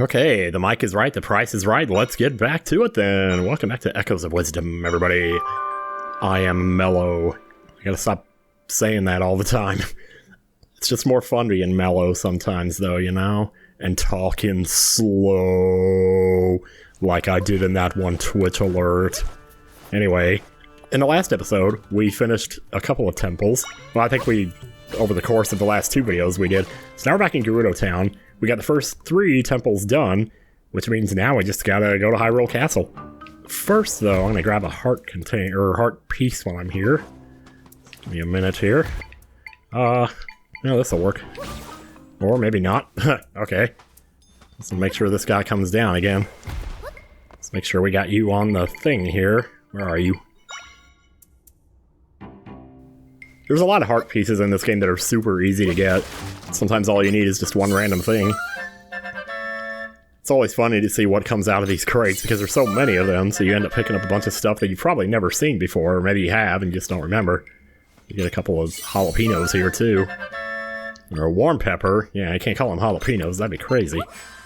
Okay, the mic is right, the price is right. Let's get back to it then. Welcome back to Echoes of Wisdom, everybody. I am mellow. I gotta stop saying that all the time. It's just more fun being mellow sometimes, though, you know? And talking slow, like I did in that one Twitch alert. Anyway, in the last episode, we finished a couple of temples. Well, I think over the course of the last two videos, we did. So now we're back in Gerudo Town. We got the first 3 temples done, which means now we just gotta go to Hyrule Castle. First, though, I'm gonna grab a heart heart piece while I'm here. Give me a minute here. No, this'll work. Or maybe not. Okay. Let's make sure this guy comes down again. Let's make sure we got you on the thing here. Where are you? There's a lot of heart pieces in this game that are super easy to get. Sometimes all you need is just one random thing. It's always funny to see what comes out of these crates because there's so many of them, so you end up picking up a bunch of stuff that you've probably never seen before, or maybe you have and you just don't remember. You get a couple of jalapenos here too. Or a warm pepper. Yeah, I can't call them jalapenos, that'd be crazy.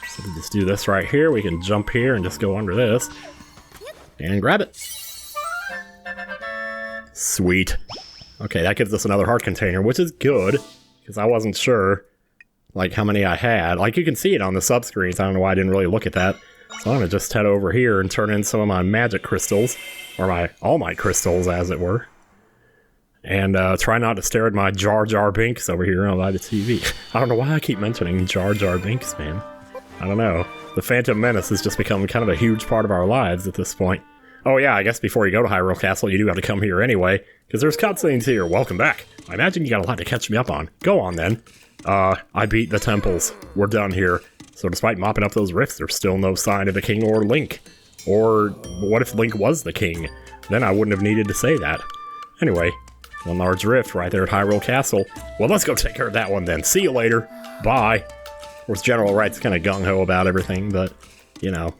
So we just do this right here, we can jump here and just go under this. And grab it. Sweet. Okay, that gives us another heart container, which is good, because I wasn't sure, like, how many I had. Like, you can see it on the sub-screens, I don't know why I didn't really look at that. So I'm gonna just head over here and turn in some of my magic crystals, or my All Might crystals, as it were. And try not to stare at my Jar Jar Binks over here by the TV. I don't know why I keep mentioning Jar Jar Binks, man. I don't know. The Phantom Menace has just become kind of a huge part of our lives at this point. Oh yeah, I guess before you go to Hyrule Castle, you do have to come here anyway, because there's cutscenes here. Welcome back. I imagine you got a lot to catch me up on. Go on then. I beat the temples. We're done here. So despite mopping up those rifts, there's still no sign of the king or Link. Or what if Link was the king? Then I wouldn't have needed to say that. Anyway, one large rift right there at Hyrule Castle. Well, let's go take care of that one then. See you later. Bye. Of course, General Wright's kind of gung-ho about everything, but, you know.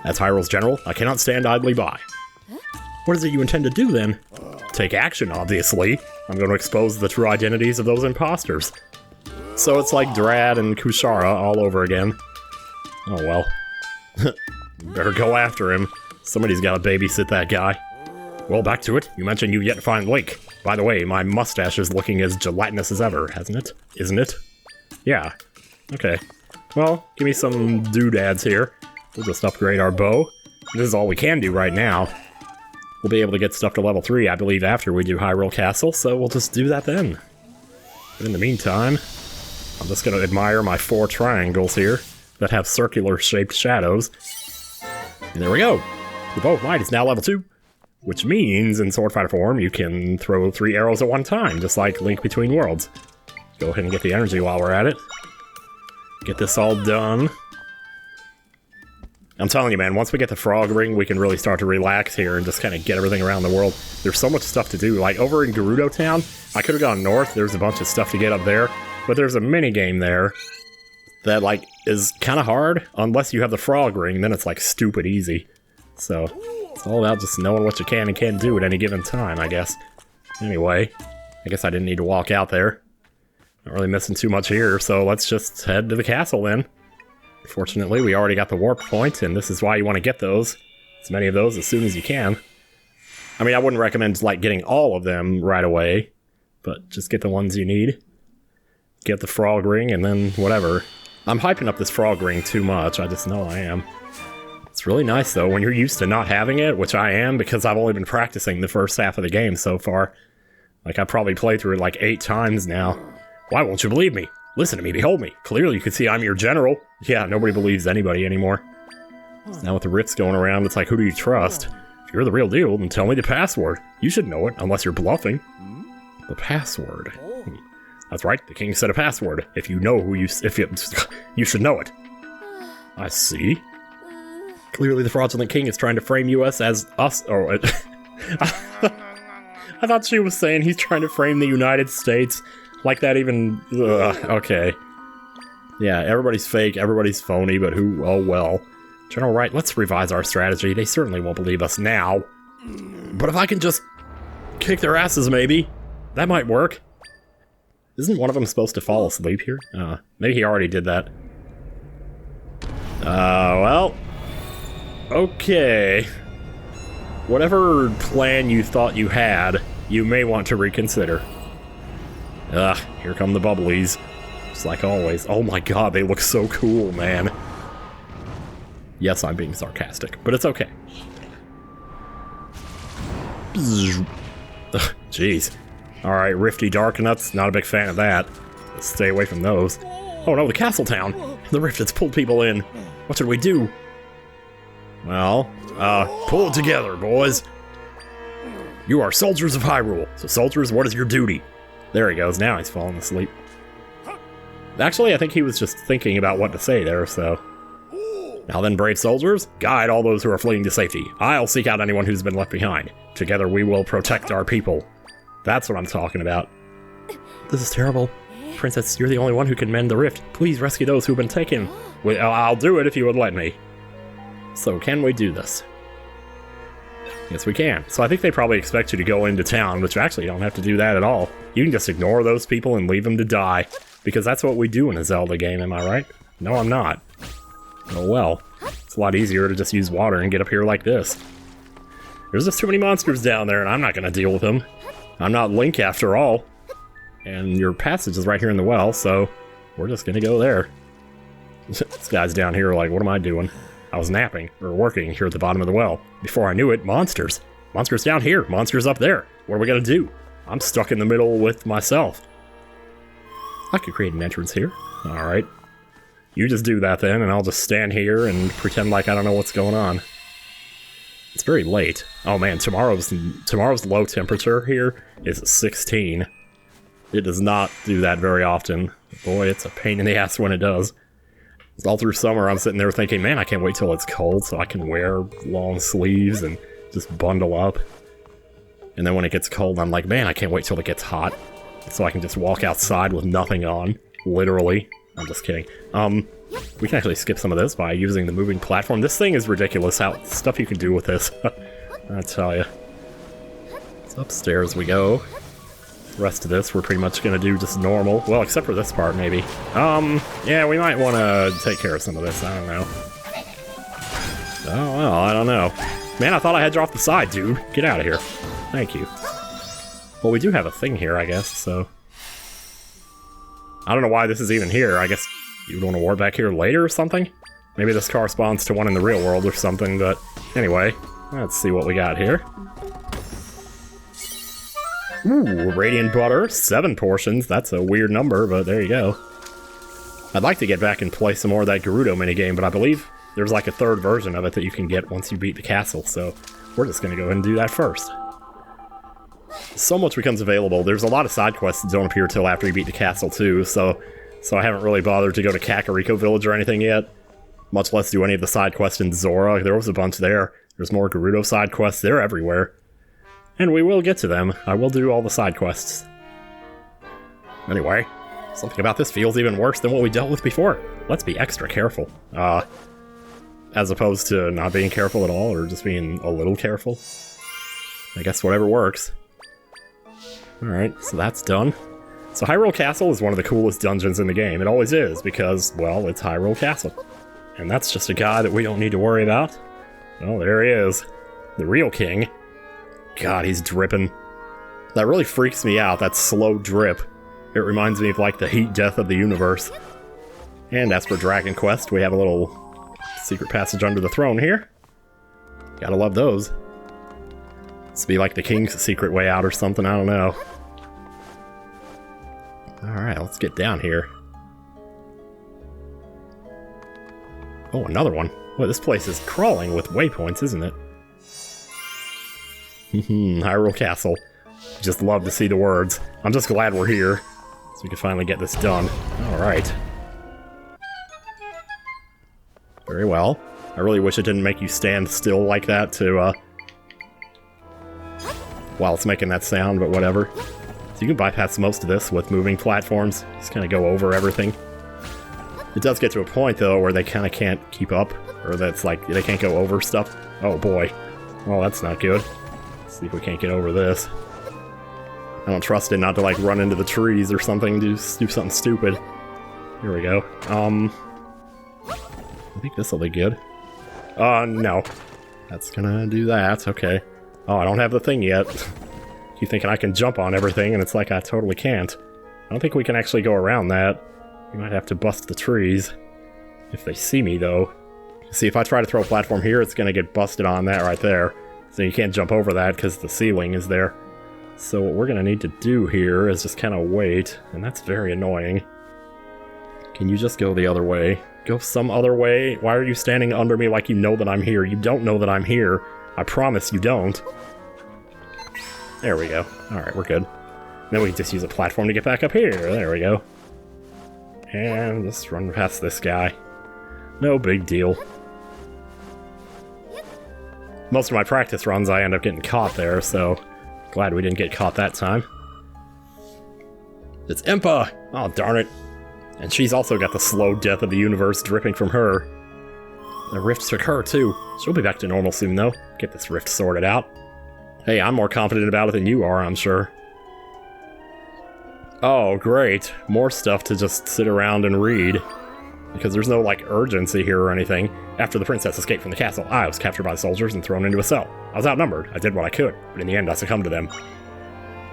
As Hyrule's general, I cannot stand idly by. What is it you intend to do, then? Take action, obviously. I'm going to expose the true identities of those imposters. So it's like Drad and Kushara all over again. Oh well. Better go after him. Somebody's got to babysit that guy. Well, back to it. You mentioned you've yet to find Link. By the way, my mustache is looking as gelatinous as ever, hasn't it? Isn't it? Yeah. Okay. Well, give me some doodads here. We'll just upgrade our bow. This is all we can do right now. We'll be able to get stuff to level 3, I believe, after we do Hyrule Castle, so we'll just do that then. But in the meantime, I'm just going to admire my 4 triangles here that have circular-shaped shadows. And there we go. The bow of might is now level 2, which means in Sword Fighter form you can throw 3 arrows at one time, just like Link Between Worlds. Go ahead and get the energy while we're at it. Get this all done. I'm telling you, man, once we get the frog ring, we can really start to relax here and just kind of get everything around the world. There's so much stuff to do. Like, over in Gerudo Town, I could have gone north. There's a bunch of stuff to get up there. But there's a mini-game there that, like, is kind of hard. Unless you have the frog ring, then it's, like, stupid easy. So, it's all about just knowing what you can and can't do at any given time, I guess. Anyway, I guess I didn't need to walk out there. Not really missing too much here, so let's just head to the castle then. Fortunately, we already got the warp point, and this is why you want to get those. As many of those as soon as you can. I mean, I wouldn't recommend, like, getting all of them right away, but just get the ones you need. Get the frog ring, and then whatever. I'm hyping up this frog ring too much, I just know I am. It's really nice, though, when you're used to not having it, which I am, because I've only been practicing the first half of the game so far. Like, I probably played through it like 8 times now. Why won't you believe me? Listen to me, behold me. Clearly you can see I'm your general. Yeah, nobody believes anybody anymore. So now with the rifts going around, it's like, who do you trust? If you're the real deal, then tell me the password. You should know it, unless you're bluffing. The password. That's right, the king said a password. If you know who you should know it. I see. Clearly the fraudulent king is trying to frame us as us. Oh, I thought she was saying he's trying to frame the United States. Like that even... okay. Yeah, everybody's fake, everybody's phony, but who... Oh, well. General Wright, let's revise our strategy. They certainly won't believe us now. But if I can just kick their asses, maybe. That might work. Isn't one of them supposed to fall asleep here? Maybe he already did that. Well... Okay. Whatever plan you thought you had, you may want to reconsider. Here come the bubblies. Just like always. Oh my god, they look so cool, man. Yes, I'm being sarcastic, but it's okay. Jeez. Alright, Rifty Darknuts, not a big fan of that. Let's stay away from those. Oh no, the castle town! The rift has pulled people in. What should we do? Well, pull it together, boys. You are soldiers of Hyrule, so soldiers, what is your duty? There he goes, now he's falling asleep. Actually, I think he was just thinking about what to say there, so... Now then, brave soldiers, guide all those who are fleeing to safety. I'll seek out anyone who's been left behind. Together we will protect our people. That's what I'm talking about. This is terrible. Princess, you're the only one who can mend the rift. Please rescue those who've been taken. I'll do it if you would let me. So, can we do this? Yes, we can. So I think they probably expect you to go into town, which actually you don't have to do that at all. You can just ignore those people and leave them to die. Because that's what we do in a Zelda game, am I right? No, I'm not. Oh well. It's a lot easier to just use water and get up here like this. There's just too many monsters down there, and I'm not gonna deal with them. I'm not Link after all. And your passage is right here in the well, so we're just gonna go there. This guy's down here like, what am I doing? I was napping, or working here at the bottom of the well. Before I knew it, monsters. Monsters down here, monsters up there. What are we gonna do? I'm stuck in the middle with myself. I could create an entrance here. Alright. You just do that then, and I'll just stand here and pretend like I don't know what's going on. It's very late. Oh man, tomorrow's low temperature here is 16. It does not do that very often. Boy, it's a pain in the ass when it does. All through summer, I'm sitting there thinking, man, I can't wait till it's cold so I can wear long sleeves and just bundle up. And then when it gets cold, I'm like, man, I can't wait till it gets hot so I can just walk outside with nothing on. Literally. I'm just kidding. We can actually skip some of this by using the moving platform. This thing is ridiculous, how stuff you can do with this. I tell you. So upstairs we go. The rest of this we're pretty much gonna do just normal. Well, except for this part, maybe. Yeah, we might want to take care of some of this. I don't know. Oh, well, I don't know. Man, I thought I had you off the side, dude. Get out of here. Thank you. Well, we do have a thing here, I guess, so... I don't know why this is even here. I guess you would want to warp back here later or something? Maybe this corresponds to one in the real world or something, but... Anyway, let's see what we got here. Ooh, Radiant Butter, 7 portions. That's a weird number, but there you go. I'd like to get back and play some more of that Gerudo minigame, but I believe there's like a 3rd version of it that you can get once you beat the castle, so we're just gonna go ahead and do that first. So much becomes available. There's a lot of side quests that don't appear till after you beat the castle too, so I haven't really bothered to go to Kakariko Village or anything yet, much less do any of the side quests in Zora. There was a bunch there. There's more Gerudo side quests. They're everywhere. And we will get to them. I will do all the side quests. Anyway, something about this feels even worse than what we dealt with before. Let's be extra careful. As opposed to not being careful at all, or just being a little careful. I guess whatever works. Alright, so that's done. So Hyrule Castle is one of the coolest dungeons in the game. It always is, because, well, it's Hyrule Castle. And that's just a guy that we don't need to worry about. Oh, there he is. The real king. God, he's dripping. That really freaks me out, that slow drip. It reminds me of, like, the heat death of the universe. And as for Dragon Quest, we have a little secret passage under the throne here. Gotta love those. This be like the king's secret way out or something, I don't know. Alright, let's get down here. Oh, another one. Well, this place is crawling with waypoints, isn't it? Hyrule Castle. Just love to see the words. I'm just glad we're here, so we can finally get this done. Alright. Very well. I really wish it didn't make you stand still like that to, while it's making that sound, but whatever. So you can bypass most of this with moving platforms. Just kind of go over everything. It does get to a point, though, where they kind of can't keep up. Or that's like, they can't go over stuff. Oh boy. Well, that's not good. Let's see if we can't get over this. I don't trust it not to, like, run into the trees or something, do something stupid. Here we go. I think this will be good. No. That's gonna do that, okay. Oh, I don't have the thing yet. Keep thinking I can jump on everything, and it's like I totally can't. I don't think we can actually go around that. We might have to bust the trees. If they see me, though. See, if I try to throw a platform here, it's gonna get busted on that right there. So you can't jump over that because the ceiling is there. So what we're gonna need to do here is just kind of wait, and that's very annoying. Can you just go the other way? Go some other way? Why are you standing under me like you know that I'm here? You don't know that I'm here. I promise you don't. There we go. Alright, we're good. Then we can just use a platform to get back up here. There we go. And just run past this guy. No big deal. Most of my practice runs I end up getting caught there, so glad we didn't get caught that time. It's Impa! Oh, darn it. And she's also got the slow death of the universe dripping from her. The rift took her, too. She'll be back to normal soon, though. Get this rift sorted out. Hey, I'm more confident about it than you are, I'm sure. Oh, great. More stuff to just sit around and read. Because there's no, like, urgency here or anything. After the princess escaped from the castle, I was captured by the soldiers and thrown into a cell. I was outnumbered. I did what I could, but in the end I succumbed to them.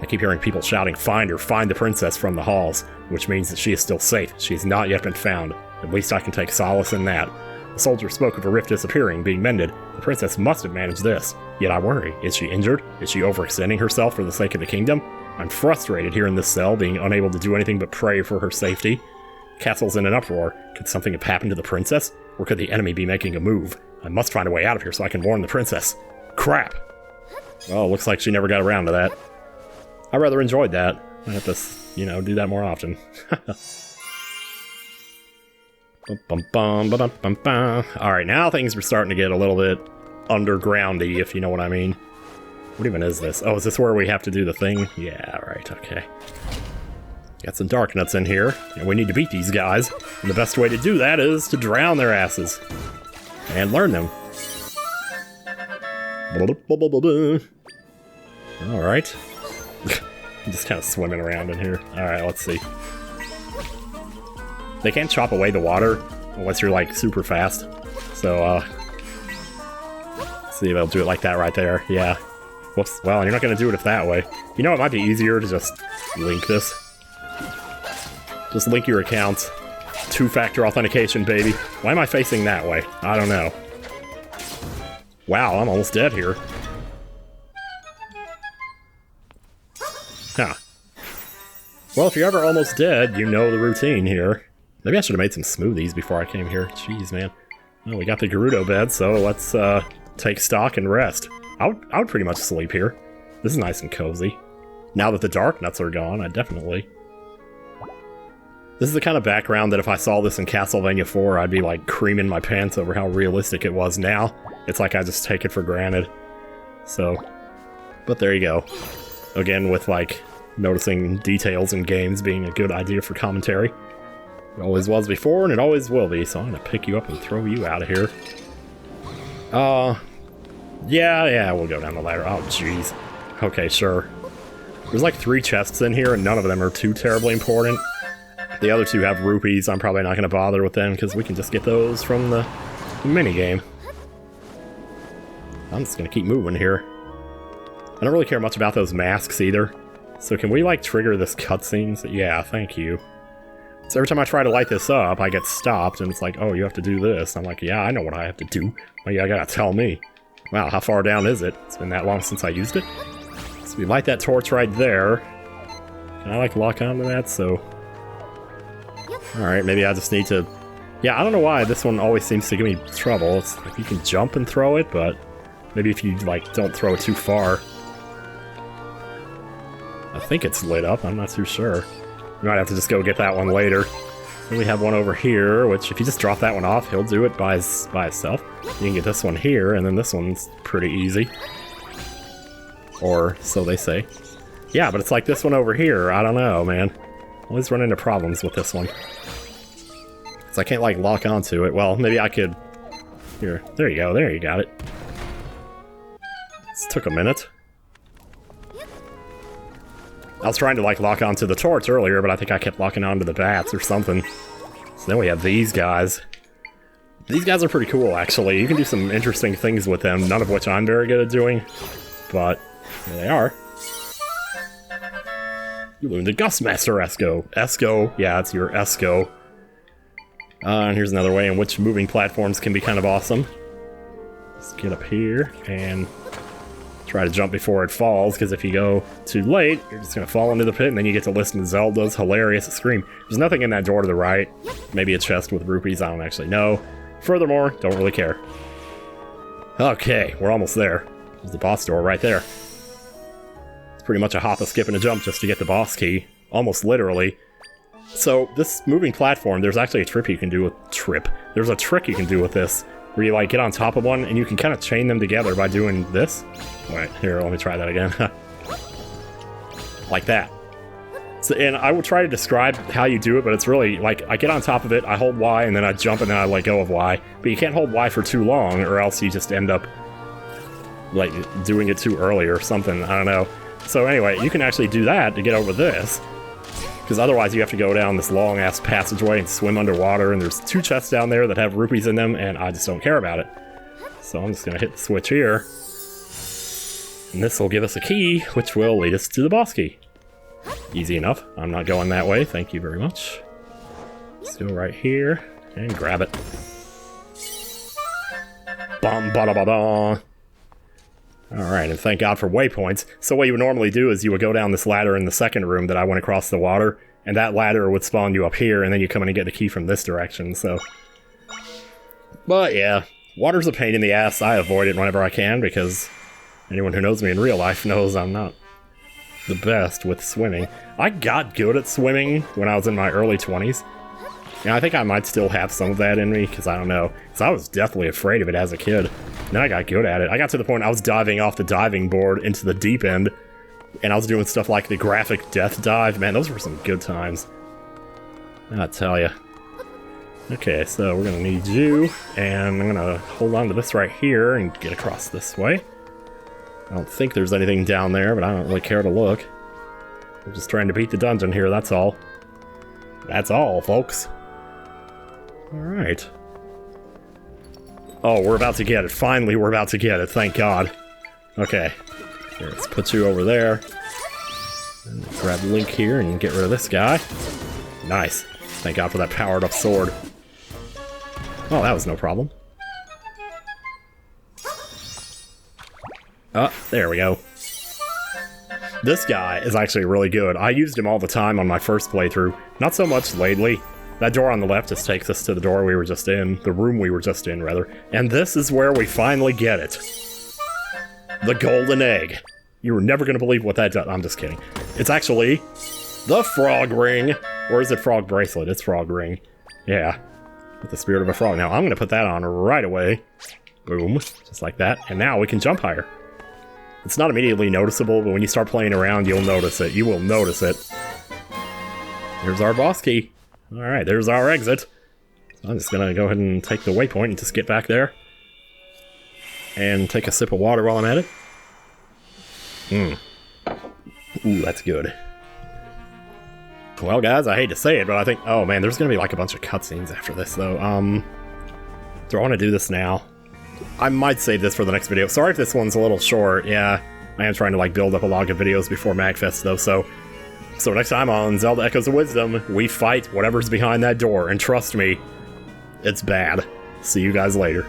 I keep hearing people shouting, "Find her, find the princess," from the halls, which means that she is still safe. She has not yet been found. At least I can take solace in that. The soldier spoke of a rift disappearing, being mended. The princess must have managed this. Yet I worry. Is she injured? Is she overextending herself for the sake of the kingdom? I'm frustrated here in this cell, being unable to do anything but pray for her safety. Castle's in an uproar. Could something have happened to the princess? Or could the enemy be making a move? I must find a way out of here so I can warn the princess. Crap! Oh, looks like she never got around to that. I rather enjoyed that. I have to, you know, do that more often. Alright, now things are starting to get a little bit undergroundy, if you know what I mean. What even is this? Oh, is this where we have to do the thing? Yeah, right, okay. Got some dark nuts in here, and we need to beat these guys. And the best way to do that is to drown their asses. And learn them. Alright. I'm just kind of swimming around in here. Alright, let's see. They can't chop away the water unless you're, like, super fast. So, see if they'll do it like that right there. Yeah. Whoops. Well, you're not going to do it that way. You know, it might be easier to just link this. Just link your accounts. Two-factor authentication, baby. Why am I facing that way? I don't know. Wow, I'm almost dead here. Huh. Well, if you're ever almost dead, you know the routine here. Maybe I should have made some smoothies before I came here. Jeez, man. Well, we got the Gerudo bed, so let's take stock and rest. I would pretty much sleep here. This is nice and cozy. Now that the dark nuts are gone, I definitely... This is the kind of background that if I saw this in Castlevania 4, I'd be like creaming my pants over how realistic it was. Now, it's like I just take it for granted. So, but there you go. Again, with like noticing details in games being a good idea for commentary. It always was before, and it always will be, so I'm gonna pick you up and throw you out of here. Yeah, we'll go down the ladder. Oh, jeez. Okay, sure. There's like 3 chests in here, and none of them are too terribly important. The other 2 have rupees. I'm probably not going to bother with them, because we can just get those from the minigame. I'm just going to keep moving here. I don't really care much about those masks, either. So can we, like, trigger this cutscene? Yeah, thank you. So every time I try to light this up, I get stopped, and it's like, oh, you have to do this. I'm like, yeah, I know what I have to do. Well, yeah, I gotta tell me. Wow, how far down is it? It's been that long since I used it. So we light that torch right there. Can I, like, lock onto that? So... Alright, maybe I just need to... Yeah, I don't know why this one always seems to give me trouble. It's like you can jump and throw it, but... Maybe if you, like, don't throw it too far. I think it's lit up, I'm not too sure. You might have to just go get that one later. Then we have one over here, which if you just drop that one off, he'll do it by itself. You can get this one here, and then this one's pretty easy. Or, so they say. Yeah, but it's like this one over here, I don't know, man. Always run into problems with this one. So I can't, like, lock onto it. Well, maybe I could... Here, there you go, there you got it. This took a minute. I was trying to, like, lock onto the torch earlier, but I think I kept locking onto the bats or something. So then we have these guys. These guys are pretty cool, actually. You can do some interesting things with them, none of which I'm very good at doing. But, here they are. You learned the Gustmaster Esco. Esco, yeah, it's your Esco. And here's another way in which moving platforms can be kind of awesome. Let's get up here and try to jump before it falls, because if you go too late, you're just going to fall into the pit, and then you get to listen to Zelda's hilarious scream. There's nothing in that door to the right. Maybe a chest with rupees, I don't actually know. Furthermore, don't really care. Okay, we're almost there. There's the boss door right there. It's pretty much a hop, a skip, and a jump just to get the boss key. Almost literally. So, this moving platform, there's actually a trick you can do with... There's a trick you can do with this, where you, like, get on top of one, and you can kind of chain them together by doing this. Wait, here, let me try that again. Like that. So, and I will try to describe how you do it, but it's really, like, I get on top of it, I hold Y, and then I jump, and then I let go of Y. But you can't hold Y for too long, or else you just end up, like, doing it too early or something, I don't know. So anyway, you can actually do that to get over this. Because otherwise you have to go down this long-ass passageway and swim underwater, and there's 2 chests down there that have rupees in them, and I just don't care about it. So I'm just going to hit the switch here. And this will give us a key, which will lead us to the boss key. Easy enough. I'm not going that way, thank you very much. Let's go right here, and grab it. Bum ba da ba da. Alright, and thank God for waypoints. So what you would normally do is you would go down this ladder in the second room that I went across the water, and that ladder would spawn you up here, and then you come in and get the key from this direction, so... But yeah, water's a pain in the ass. I avoid it whenever I can, because anyone who knows me in real life knows I'm not the best with swimming. I got good at swimming when I was in my early 20s. And I think I might still have some of that in me, because I don't know. Because I was definitely afraid of it as a kid. And then I got good at it. I got to the point I was diving off the diving board into the deep end. And I was doing stuff like the graphic death dive. Man, those were some good times. I tell ya. Okay, so we're going to need you. And I'm going to hold on to this right here and get across this way. I don't think there's anything down there, but I don't really care to look. We're just trying to beat the dungeon here, that's all. That's all, folks. Alright. Oh, we're about to get it. Finally, we're about to get it. Thank God. Okay. Here, let's put you over there. And grab Link here and get rid of this guy. Nice. Thank God for that powered-up sword. Oh, that was no problem. Oh, there we go. This guy is actually really good. I used him all the time on my first playthrough. Not so much lately. That door on the left just takes us to the door we were just in. The room we were just in, rather. And this is where we finally get it. The golden egg. You were never going to believe what that does. I'm just kidding. It's actually the frog ring. Or is it frog bracelet? It's frog ring. Yeah. With the spirit of a frog. Now, I'm going to put that on right away. Boom. Just like that. And now we can jump higher. It's not immediately noticeable, but when you start playing around, you'll notice it. You will notice it. Here's our boss key. Alright, there's our exit. So I'm just gonna go ahead and take the waypoint and just get back there. And take a sip of water while I'm at it. Ooh, that's good. Well, guys, I hate to say it, but I think... Oh, man, there's gonna be like a bunch of cutscenes after this, though. Do I want to do this now? I might save this for the next video. Sorry if this one's a little short. Yeah, I am trying to, like, build up a log of videos before MagFest, though, so next time on Zelda Echoes of Wisdom, we fight whatever's behind that door, and trust me, it's bad. See you guys later.